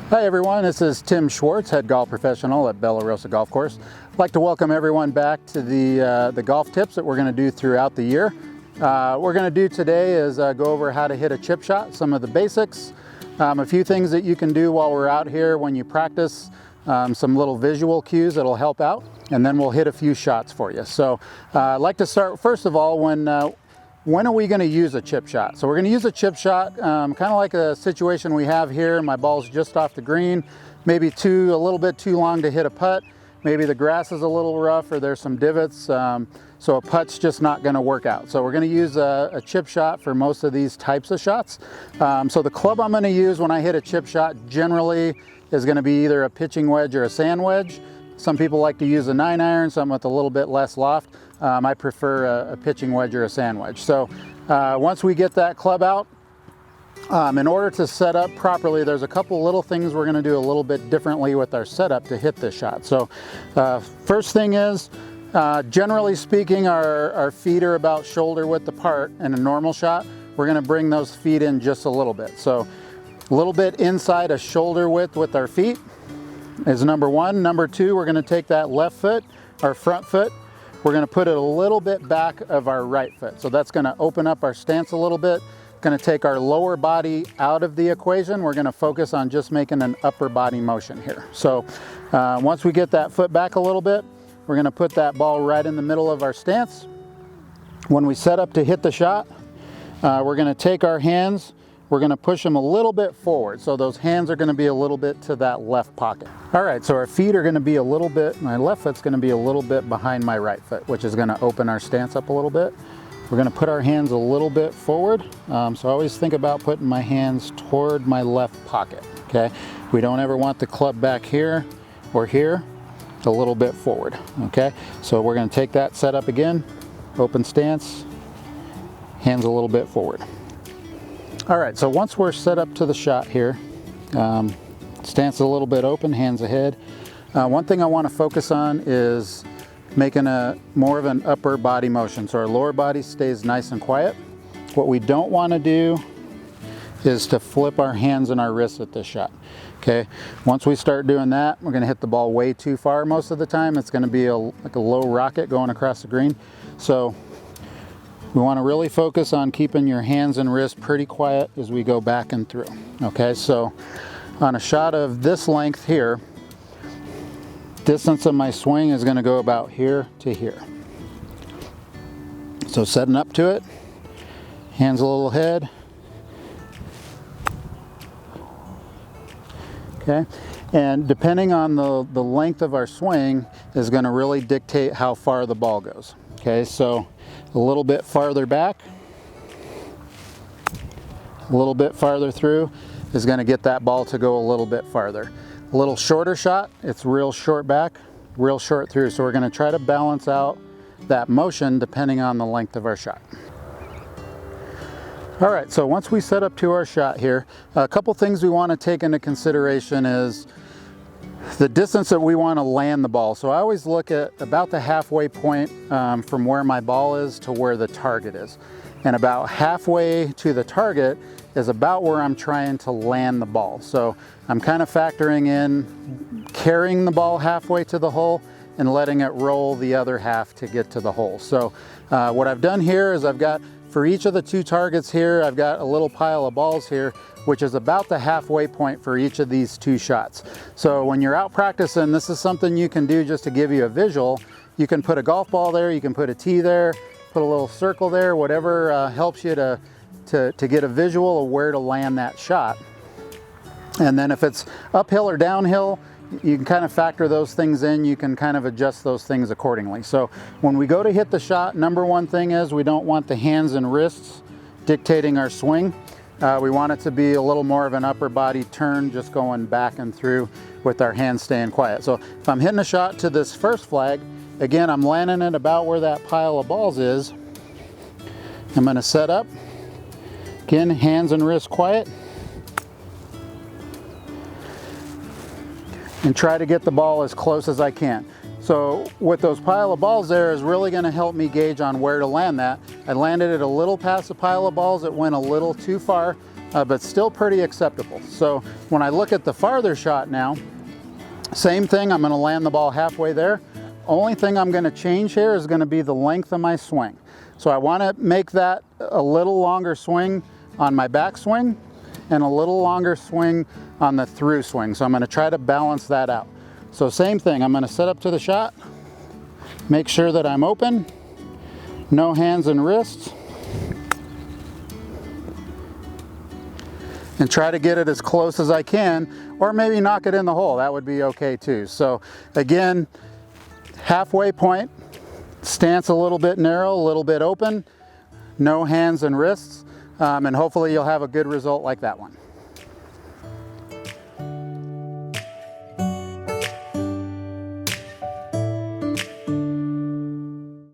Hi everyone, this is Tim Schwartz, head golf professional at Rosa Golf Course. I'd like to welcome everyone back to the golf tips that we're going to do throughout the year. What we're going to do today is go over how to hit a chip shot, some of the basics, a few things that you can do while we're out here when you practice, some little visual cues that'll help out, and then we'll hit a few shots for you. So I'd like to start first of all when are we going to use a chip shot? So we're going to use a chip shot kind of like a situation we have here. My ball's just off the green, maybe a little bit too long to hit a putt. Maybe the grass is a little rough or there's some divots, so a putt's just not going to work out. So we're going to use a chip shot for most of these types of shots. So the club I'm going to use when I hit a chip shot generally is going to be either a pitching wedge or a sand wedge. Some people like to use a 9-iron, some with a little bit less loft. I prefer a pitching wedge or a sand wedge. So once we get that club out, in order to set up properly, there's a couple little things we're going to do a little bit differently with our setup to hit this shot. So first thing is, generally speaking, our feet are about shoulder width apart. In a normal shot, we're going to bring those feet in just a little bit. So a little bit inside a shoulder width with our feet is number one. Number two, we're going to take that left foot, our front foot, we're going to put it a little bit back of our right foot. So that's going to open up our stance a little bit. Going to take our lower body out of the equation. We're going to focus on just making an upper body motion here. So once we get that foot back a little bit, we're going to put that ball right in the middle of our stance. When we set up to hit the shot, we're going to take our hands, we're going to push them a little bit forward. So those hands are going to be a little bit to that left pocket. All right, so our feet are going to be a little bit, my left foot's going to be a little bit behind my right foot, which is going to open our stance up a little bit. We're going to put our hands a little bit forward. So I always think about putting my hands toward my left pocket, okay? We don't ever want the club back here or here, a little bit forward, okay? So we're going to take that set up again, open stance, hands a little bit forward. All right, so once we're set up to the shot here, stance a little bit open, hands ahead. One thing I want to focus on is making more of an upper body motion. So our lower body stays nice and quiet. What we don't want to do is to flip our hands and our wrists at this shot. Okay, once we start doing that, we're going to hit the ball way too far most of the time. It's going to be like a low rocket going across the green. So we want to really focus on keeping your hands and wrists pretty quiet as we go back and through. Okay, so on a shot of this length here, distance of my swing is going to go about here to here. So setting up to it, hands a little ahead. Okay, and depending on the length of our swing is going to really dictate how far the ball goes. Okay, so a little bit farther back, a little bit farther through is going to get that ball to go a little bit farther. A little shorter shot, it's real short back, real short through. So we're going to try to balance out that motion depending on the length of our shot. All right, so once we set up to our shot here, a couple things we want to take into consideration is the distance that we want to land the ball. So I always look at about the halfway point from where my ball is to where the target is. And about halfway to the target is about where I'm trying to land the ball. So I'm kind of factoring in carrying the ball halfway to the hole and letting it roll the other half to get to the hole. So what I've done here is I've got, for each of the two targets here, I've got a little pile of balls here, which is about the halfway point for each of these two shots. So when you're out practicing, this is something you can do just to give you a visual. You can put a golf ball there, you can put a tee there, put a little circle there, whatever helps you to get a visual of where to land that shot. And then if it's uphill or downhill, you can kind of factor those things in. You can kind of adjust those things accordingly. So when we go to hit the shot, number one thing is we don't want the hands and wrists dictating our swing. We want it to be a little more of an upper body turn, just going back and through with our hands staying quiet. So if I'm hitting a shot to this first flag, again, I'm landing it about where that pile of balls is. I'm going to set up. Again, hands and wrists quiet. And try to get the ball as close as I can. So with those pile of balls there is really going to help me gauge on where to land that. I landed it a little past the pile of balls. It went a little too far, but still pretty acceptable. So when I look at the farther shot now, same thing, I'm going to land the ball halfway there. Only thing I'm going to change here is going to be the length of my swing. So I want to make that a little longer swing on my back swing and a little longer swing on the through swing. So I'm going to try to balance that out. So same thing, I'm going to set up to the shot, make sure that I'm open, no hands and wrists, and try to get it as close as I can, or maybe knock it in the hole. That would be okay too. So again, halfway point, stance a little bit narrow, a little bit open, no hands and wrists, and hopefully you'll have a good result like that one.